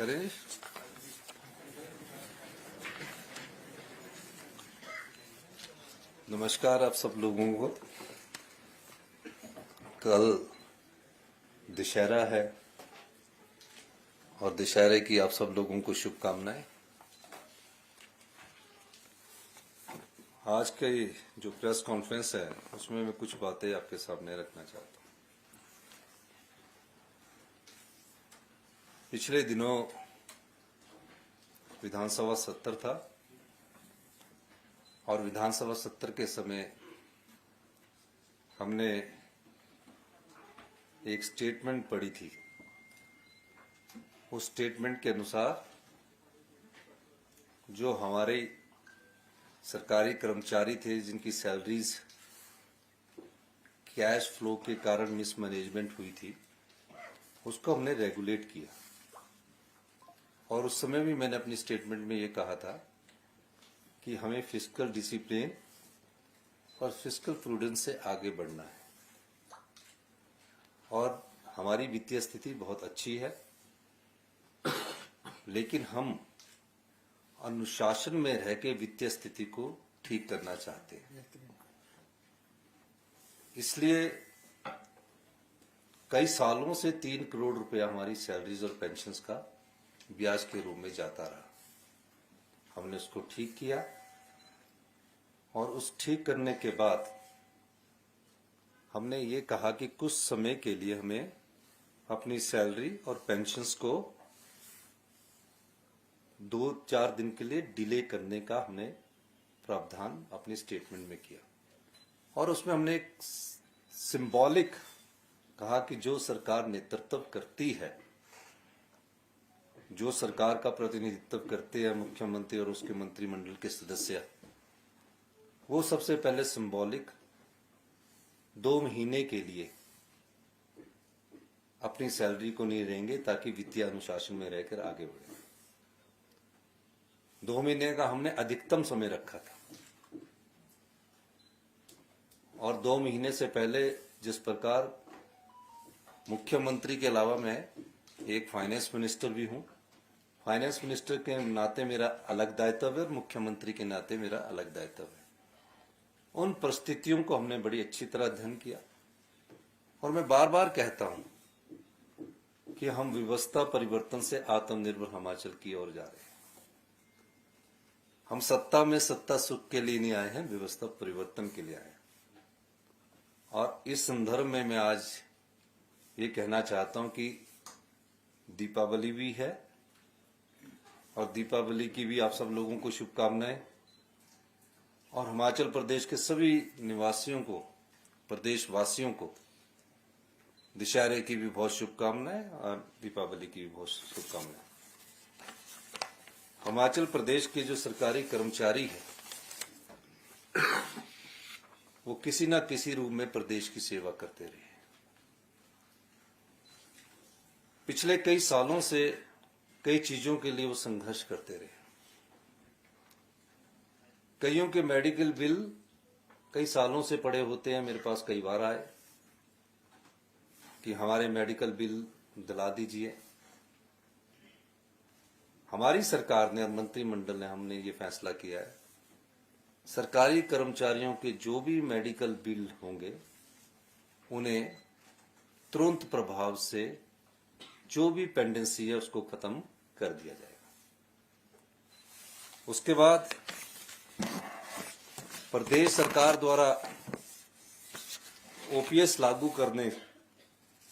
करें। नमस्कार आप सब लोगों को। कल दशहरा है और दशहरे की आप सब लोगों को शुभकामनाएं। आज के जो प्रेस कॉन्फ्रेंस है उसमें मैं कुछ बातें आपके सामने रखना चाहता हूं। पिछले दिनों विधानसभा सत्र था और विधानसभा सत्र के समय हमने एक स्टेटमेंट पढ़ी थी। उस स्टेटमेंट के अनुसार जो हमारे सरकारी कर्मचारी थे जिनकी सैलरीज कैश फ्लो के कारण मिसमैनेजमेंट हुई थी, उसको हमने रेगुलेट किया। और उस समय भी मैंने अपनी स्टेटमेंट में ये कहा था कि हमें फिस्कल डिसिप्लिन और फिस्कल प्रूडेंस से आगे बढ़ना है। और हमारी वित्तीय स्थिति बहुत अच्छी है, लेकिन हम अनुशासन में रह के वित्तीय स्थिति को ठीक करना चाहते हैं। इसलिए कई सालों से 3 करोड़ रुपया हमारी सैलरीज और पेंशन्स का ब्याज के रूप में जाता रहा। हमने उसको ठीक किया और उस ठीक करने के बाद हमने ये कहा कि कुछ समय के लिए हमें अपनी सैलरी और पेंशन्स को 2-4 दिन के लिए डिले करने का हमने प्रावधान अपनी स्टेटमेंट में किया। और उसमें हमने एक सिंबॉलिक कहा कि जो सरकार नेतृत्व करती है, जो सरकार का प्रतिनिधित्व करते हैं मुख्यमंत्री और उसके मंत्रिमंडल के सदस्य, वो सबसे पहले सिंबॉलिक 2 महीने के लिए अपनी सैलरी को नहीं लेंगे ताकि वित्तीय अनुशासन में रहकर आगे बढ़े। 2 महीने का हमने अधिकतम समय रखा था। और 2 महीने से पहले जिस प्रकार मुख्यमंत्री के अलावा मैं एक फाइनेंस मिनिस्टर भी हूं, फाइनेंस मिनिस्टर के नाते मेरा अलग दायित्व है और मुख्यमंत्री के नाते मेरा अलग दायित्व है। उन परिस्थितियों को हमने बड़ी अच्छी तरह अध्ययन किया। और मैं बार बार कहता हूं कि हम व्यवस्था परिवर्तन से आत्मनिर्भर हिमाचल की ओर जा रहे हैं। हम सत्ता में सत्ता सुख के लिए नहीं आए हैं, व्यवस्था परिवर्तन के लिए आए हैं। और इस संदर्भ में मैं आज ये कहना चाहता हूं कि दीपावली भी है और दीपावली की भी आप सब लोगों को शुभकामनाएं। और हिमाचल प्रदेश के सभी निवासियों को, प्रदेशवासियों को दशहरे की भी बहुत शुभकामनाएं और दीपावली की भी बहुत शुभकामनाएं। हिमाचल प्रदेश के जो सरकारी कर्मचारी हैं वो किसी न किसी रूप में प्रदेश की सेवा करते रहे। पिछले कई सालों से कई चीजों के लिए वो संघर्ष करते रहे। कईयों के मेडिकल बिल कई सालों से पड़े होते हैं, मेरे पास कई बार आए कि हमारे मेडिकल बिल दिला दीजिए। हमारी सरकार ने और मंत्रिमंडल ने हमने ये फैसला किया है, सरकारी कर्मचारियों के जो भी मेडिकल बिल होंगे उन्हें तुरंत प्रभाव से जो भी पेंडेंसी है उसको खत्म कर दिया जाएगा। उसके बाद प्रदेश सरकार द्वारा ओपीएस लागू करने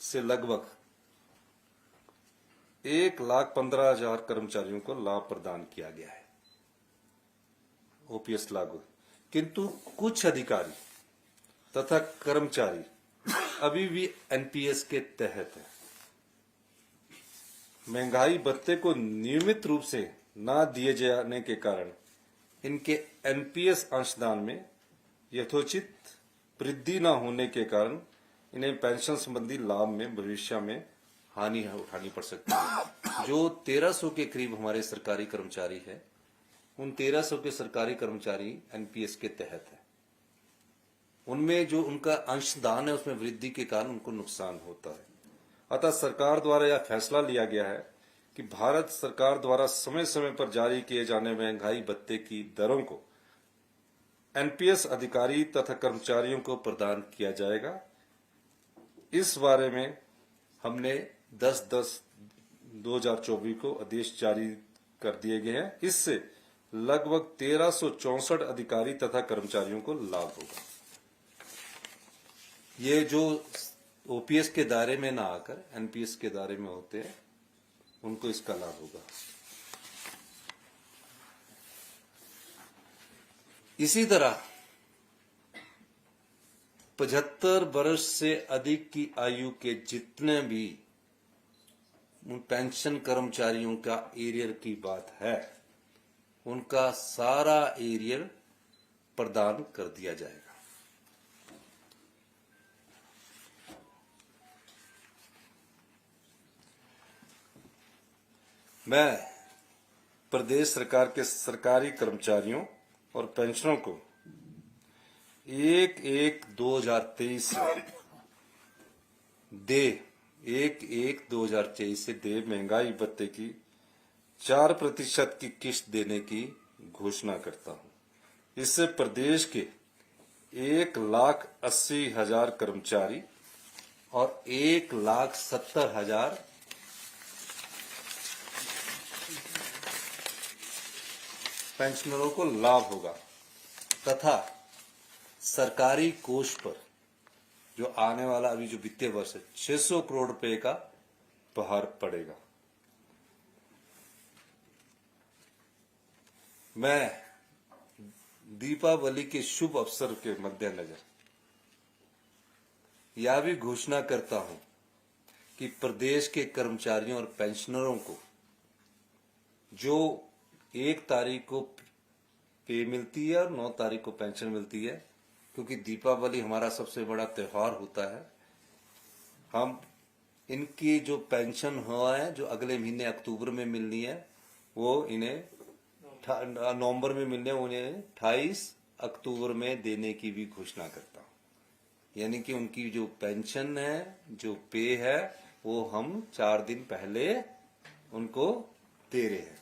से लगभग 1,15,000 कर्मचारियों को लाभ प्रदान किया गया है, ओपीएस लागू। किंतु कुछ अधिकारी तथा कर्मचारी अभी भी एनपीएस के तहत है। महंगाई भत्ते को नियमित रूप से न दिए जाने के कारण इनके एनपीएस अंशदान में यथोचित वृद्धि न होने के कारण इन्हें पेंशन संबंधी लाभ में भविष्य में हानि उठानी पड़ सकती है। जो 1300 के करीब हमारे सरकारी कर्मचारी हैं, उन 1300 के सरकारी कर्मचारी एनपीएस के तहत है। उनमें जो उनका अंशदान है उसमें वृद्धि के कारण उनको नुकसान होता है। अतः सरकार द्वारा यह फैसला लिया गया है कि भारत सरकार द्वारा समय समय पर जारी किए जाने महंगाई भत्ते की दरों को एनपीएस अधिकारी तथा कर्मचारियों को प्रदान किया जाएगा। इस बारे में हमने 10/10/2024 को आदेश जारी कर दिए गए हैं। इससे लगभग 1364 अधिकारी तथा कर्मचारियों को लाभ होगा। ये जो ओपीएस के दायरे में ना आकर एनपीएस के दायरे में होते हैं, उनको इसका लाभ होगा। इसी तरह 75 वर्ष से अधिक की आयु के जितने भी पेंशन कर्मचारियों का एरियर की बात है, उनका सारा एरियर प्रदान कर दिया जाएगा। मैं प्रदेश सरकार के सरकारी कर्मचारियों और पेंशनरों को 1/1/2023 से दे महंगाई भत्ते की 4% की किस्त देने की घोषणा करता हूं। इससे प्रदेश के 1,80,000 कर्मचारी और 1,70,000 पेंशनरों को लाभ होगा तथा सरकारी कोष पर जो आने वाला अभी जो वित्तीय वर्ष है 600 करोड़ रुपए का भार पड़ेगा। मैं दीपावली के शुभ अवसर के मद्देनजर यह भी घोषणा करता हूं कि प्रदेश के कर्मचारियों और पेंशनरों को जो 1 तारीख को पे मिलती है और 9 तारीख को पेंशन मिलती है, क्योंकि दीपावली हमारा सबसे बड़ा त्योहार होता है, हम इनकी जो पेंशन हुआ है जो अगले महीने अक्टूबर में मिलनी है वो इन्हें नवंबर में मिलने, उन्हें 28 अक्टूबर में देने की भी घोषणा करता हूं। यानी कि उनकी जो पेंशन है, जो पे है, वो हम 4 दिन पहले उनको दे रहे हैं।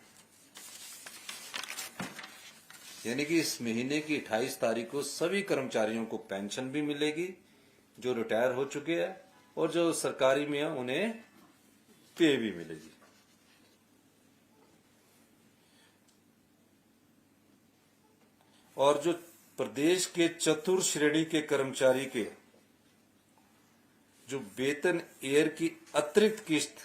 यानी कि इस महीने की 28 तारीख को सभी कर्मचारियों को पेंशन भी मिलेगी जो रिटायर हो चुके हैं, और जो सरकारी में है उन्हें पे भी मिलेगी। और जो प्रदेश के चतुर्थ श्रेणी के कर्मचारी के जो वेतन एयर की अतिरिक्त किस्त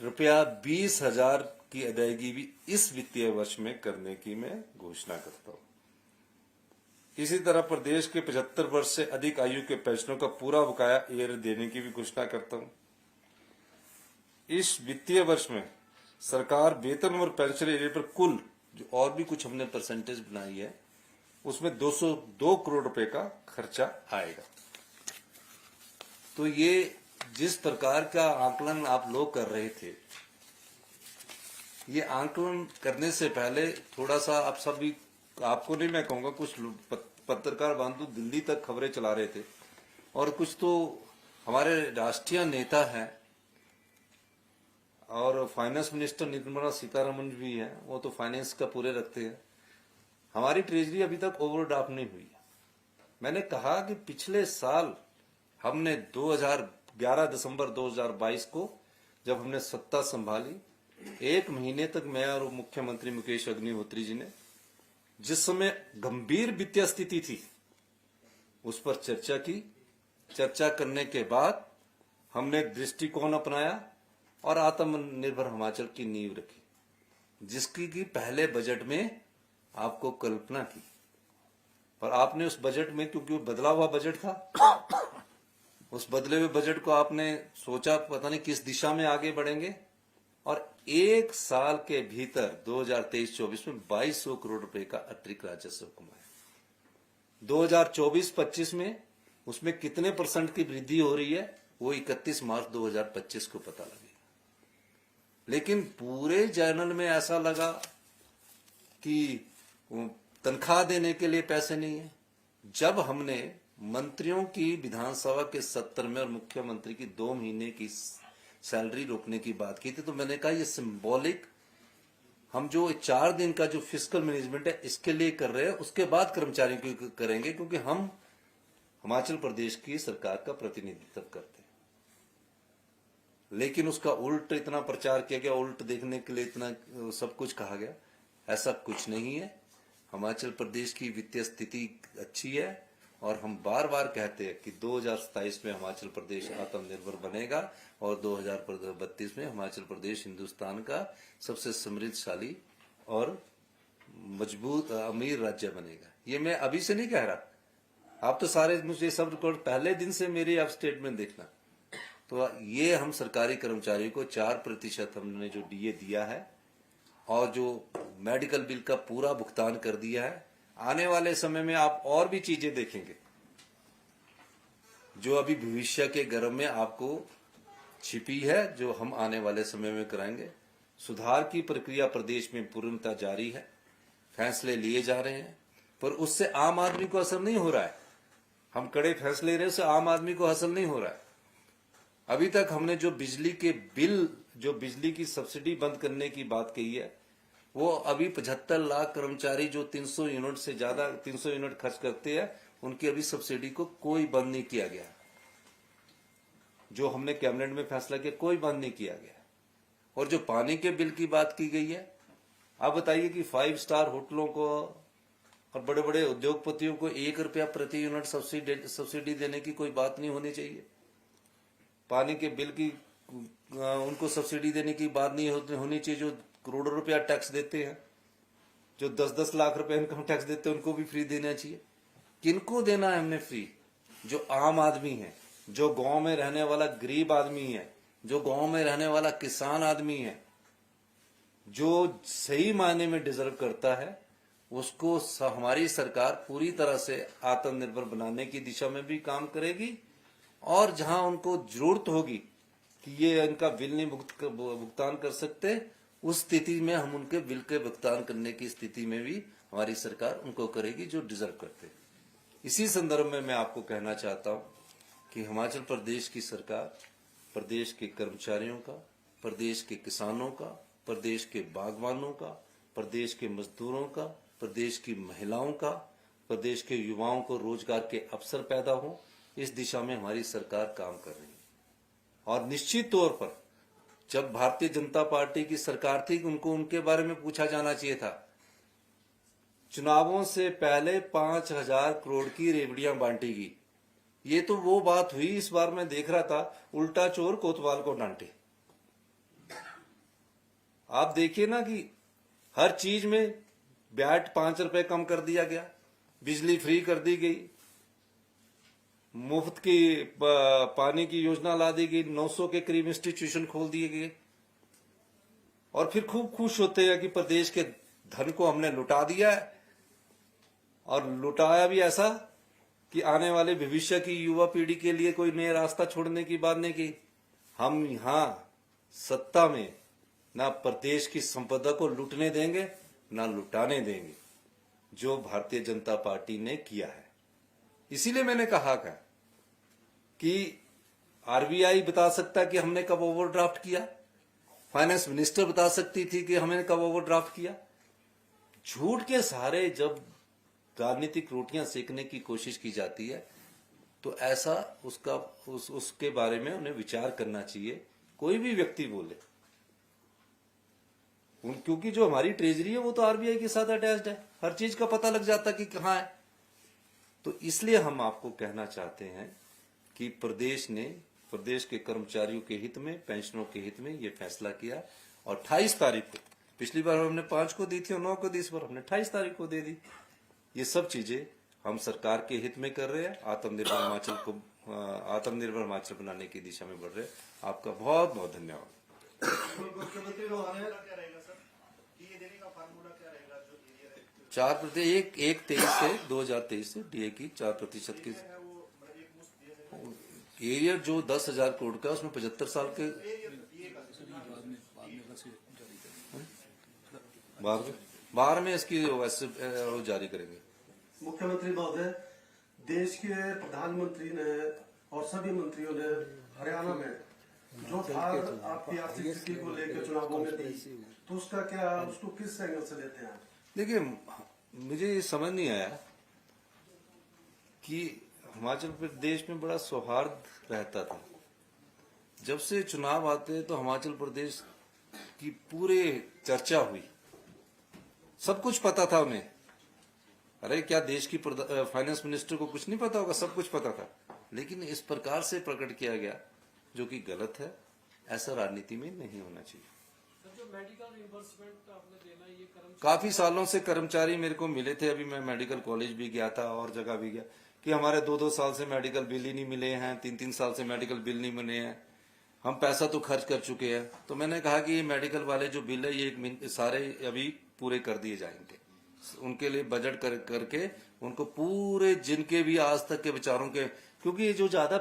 ₹20,000 की अदायगी भी इस वित्तीय वर्ष में करने की मैं घोषणा करता हूं। इसी तरह प्रदेश के 75 वर्ष से अधिक आयु के पेंशनरों का पूरा बकाया एयर देने की भी घोषणा करता हूं। इस वित्तीय वर्ष में सरकार वेतन और पेंशन एरियर पर कुल जो और भी कुछ हमने परसेंटेज बनाई है, उसमें 202 करोड़ रुपए का खर्चा आएगा। तो ये जिस प्रकार का आकलन आप लोग कर रहे थे, ये आकलन करने से पहले थोड़ा सा आप सभी, आपको नहीं मैं कहूंगा, कुछ पत्रकार बंधु दिल्ली तक खबरें चला रहे थे, और कुछ तो हमारे राष्ट्रीय नेता हैं और फाइनेंस मिनिस्टर निर्मला सीतारमण भी है, वो तो फाइनेंस का पूरे रखते हैं। हमारी ट्रेजरी अभी तक ओवरड्राफ्ट नहीं हुई। मैंने कहा कि पिछले साल हमने 2011 दिसंबर 2022 को जब हमने सत्ता संभाली, 1 महीने तक मैं और मुख्यमंत्री मुकेश अग्निहोत्री जी ने, जिस समय गंभीर वित्तीय स्थिति थी, उस पर चर्चा की। चर्चा करने के बाद हमने दृष्टिकोण अपनाया और आत्मनिर्भर हिमाचल की नींव रखी, जिसकी की पहले बजट में आपको कल्पना की। पर आपने उस बजट में, क्योंकि वो बदला हुआ बजट था, उस बदले हुए बजट को आपने सोचा पता नहीं किस दिशा में आगे बढ़ेंगे, और 1 साल के भीतर 2023-24 में 2200 करोड़ रुपए का अतिरिक्त राजस्व कमाया। 2024-25 में उसमें कितने % की वृद्धि हो रही है वो 31 मार्च 2025 को पता लगेगा। लेकिन पूरे जर्नल में ऐसा लगा कि तनख्वाह देने के लिए पैसे नहीं है। जब हमने मंत्रियों की विधानसभा के सत्र में और मुख्यमंत्री की 2 महीने की सैलरी रोकने की बात की थी, तो मैंने कहा ये सिंबॉलिक, हम जो 4 दिन का जो फिस्कल मैनेजमेंट है इसके लिए कर रहे हैं, उसके बाद कर्मचारियों को करेंगे, क्योंकि हम हिमाचल प्रदेश की सरकार का प्रतिनिधित्व करते हैं। लेकिन उसका उल्ट इतना प्रचार किया गया, उल्ट देखने के लिए इतना सब कुछ कहा गया, ऐसा कुछ नहीं है। हिमाचल प्रदेश की वित्तीय स्थिति अच्छी है और हम बार बार कहते हैं कि 2027 में हिमाचल प्रदेश आत्मनिर्भर बनेगा और 2032 में हिमाचल प्रदेश हिंदुस्तान का सबसे समृद्धशाली और मजबूत अमीर राज्य बनेगा। ये मैं अभी से नहीं कह रहा, आप तो सारे मुझे सब रिकॉर्ड पहले दिन से मेरी आप स्टेटमेंट देखना। तो ये हम सरकारी कर्मचारियों को 4% हमने जो डीए दिया है और जो मेडिकल बिल का पूरा भुगतान कर दिया है। आने वाले समय में आप और भी चीजें देखेंगे जो अभी भविष्य के गर्भ में आपको छिपी है, जो हम आने वाले समय में कराएंगे। सुधार की प्रक्रिया प्रदेश में पूर्णतः जारी है, फैसले लिए जा रहे हैं, पर उससे आम आदमी को असर नहीं हो रहा है। हम कड़े फैसले ले रहे हैं, उससे आम आदमी को हासिल नहीं हो रहा है। अभी तक हमने जो बिजली के बिल, जो बिजली की सब्सिडी बंद करने की बात कही है, वो अभी 75 लाख कर्मचारी जो 300 यूनिट से ज्यादा 300 यूनिट खर्च करते हैं, उनकी अभी सब्सिडी को कोई बंद नहीं किया गया। जो हमने कैबिनेट में फैसला किया, कोई बंद नहीं किया गया। और जो पानी के बिल की बात की गई है, आप बताइए कि 5 स्टार होटलों को और बड़े बड़े उद्योगपतियों को 1 रुपया प्रति यूनिट सब्सिडी देने की कोई बात नहीं होनी चाहिए। पानी के बिल की उनको सब्सिडी देने की बात नहीं होनी चाहिए। जो करोड़ों रुपया टैक्स देते हैं, जो 10-10 लाख रुपए इनकम टैक्स देते हैं, उनको भी फ्री देना चाहिए। किनको देना है हमने फ्री? जो आम आदमी है, जो गांव में रहने वाला गरीब आदमी है, जो गांव में रहने वाला किसान आदमी है, जो सही मायने में डिजर्व करता है, उसको हमारी सरकार पूरी तरह से आत्मनिर्भर बनाने की दिशा में भी काम करेगी। और जहां उनको जरूरत होगी कि ये इनका बिल नहीं भुगतान कर सकते, उस स्थिति में हम उनके बिल के भुगतान करने की स्थिति में भी हमारी सरकार उनको करेगी जो डिजर्व करते। इसी संदर्भ में मैं आपको कहना चाहता हूं कि हिमाचल प्रदेश की सरकार प्रदेश के कर्मचारियों का, प्रदेश के किसानों का, प्रदेश के बागवानों का, प्रदेश के मजदूरों का, प्रदेश की महिलाओं का, प्रदेश के युवाओं को रोजगार के अवसर पैदा हो, इस दिशा में हमारी सरकार काम कर रही है। और निश्चित तौर पर जब भारतीय जनता पार्टी की सरकार थी, उनको उनके बारे में पूछा जाना चाहिए था। चुनावों से पहले 5,000 करोड़ की रेवड़ियां बांटी गई। ये तो वो बात हुई, इस बार मैं देख रहा था, उल्टा चोर कोतवाल को डांटे। आप देखिए ना कि हर चीज में ब्याज 5 रुपए कम कर दिया गया, बिजली फ्री कर दी गई, मुफ्त की पानी की योजना ला दी गई, 900 के करीब इंस्टीट्यूशन खोल दिए गए। और फिर खूब खुश होते हैं कि प्रदेश के धन को हमने लुटा दिया है, और लुटाया भी ऐसा कि आने वाले भविष्य की युवा पीढ़ी के लिए कोई नया रास्ता छोड़ने की बात नहीं की। हम यहां सत्ता में ना प्रदेश की संपदा को लूटने देंगे, ना लुटाने देंगे, जो भारतीय जनता पार्टी ने किया है। इसीलिए मैंने कहा कि आरबीआई बता सकता कि हमने कब ओवरड्राफ्ट किया, फाइनेंस मिनिस्टर बता सकती थी कि हमने कब ओवरड्राफ्ट किया। झूठ के सहारे जब राजनीतिक रोटियां सेकने की कोशिश की जाती है, तो ऐसा उसके बारे में उन्हें विचार करना चाहिए, कोई भी व्यक्ति बोले। क्योंकि जो हमारी ट्रेजरी है वो तो आरबीआई के साथ अटैच्ड है, हर चीज का पता लग जाता कि कहां है। तो इसलिए हम आपको कहना चाहते हैं कि प्रदेश ने प्रदेश के कर्मचारियों के हित में, पेंशनरों के हित में ये फैसला किया। और 28 तारीख को, पिछली बार हमने 5 को दी थी और 9 को दी, इस बार हमने 28 तारीख को दे दी। ये सब चीजें हम सरकार के हित में कर रहे हैं, आत्मनिर्भर हिमाचल बनाने की दिशा में बढ़ रहे हैं। आपका बहुत बहुत धन्यवाद। मुख्यमंत्री क्या रहेगा सर, डीए देने का फार्मूला क्या रहेगा? जो डीए 4% 2023 से डीए की 4% की एरियर जो 10,000 करोड़ का, उसमें 75 साल के बाहर में इसकी वैसे जारी करेंगे। मुख्यमंत्री महोदय, देश के प्रधानमंत्री ने और सभी मंत्रियों ने हरियाणा में जो था आपकी आर्थिक स्थिति को लेकर चुनावों में दी, तो उसका क्या, उसको किस एंगल से लेते हैं आप? देखिए, मुझे ये समझ नहीं आया कि हिमाचल प्रदेश में बड़ा सौहार्द रहता था। जब से चुनाव आते तो हिमाचल प्रदेश की पूरे चर्चा हुई, सब कुछ पता था उन्हें। अरे क्या देश की फाइनेंस मिनिस्टर को कुछ नहीं पता होगा? सब कुछ पता था, लेकिन इस प्रकार से प्रकट किया गया जो कि गलत है। ऐसा राजनीति में नहीं होना चाहिए। जो मेडिकल रिइंबर्समेंट आपने देना, ये कर्मचारी काफी सालों से कर्मचारी मेरे को मिले थे, अभी मैं मेडिकल कॉलेज भी गया था और जगह भी गया, कि हमारे 2-2 साल से मेडिकल बिल ही नहीं मिले हैं, 3-3 साल से मेडिकल बिल नहीं बने हैं, हम पैसा तो खर्च कर चुके हैं। तो मैंने कहा कि ये मेडिकल वाले जो बिल है ये सारे अभी पूरे कर दिए जाएंगे। उनके लिए बजट करके उनको पूरे जिनके भी आज तक के विचारों के, क्योंकि ये जो ज्यादा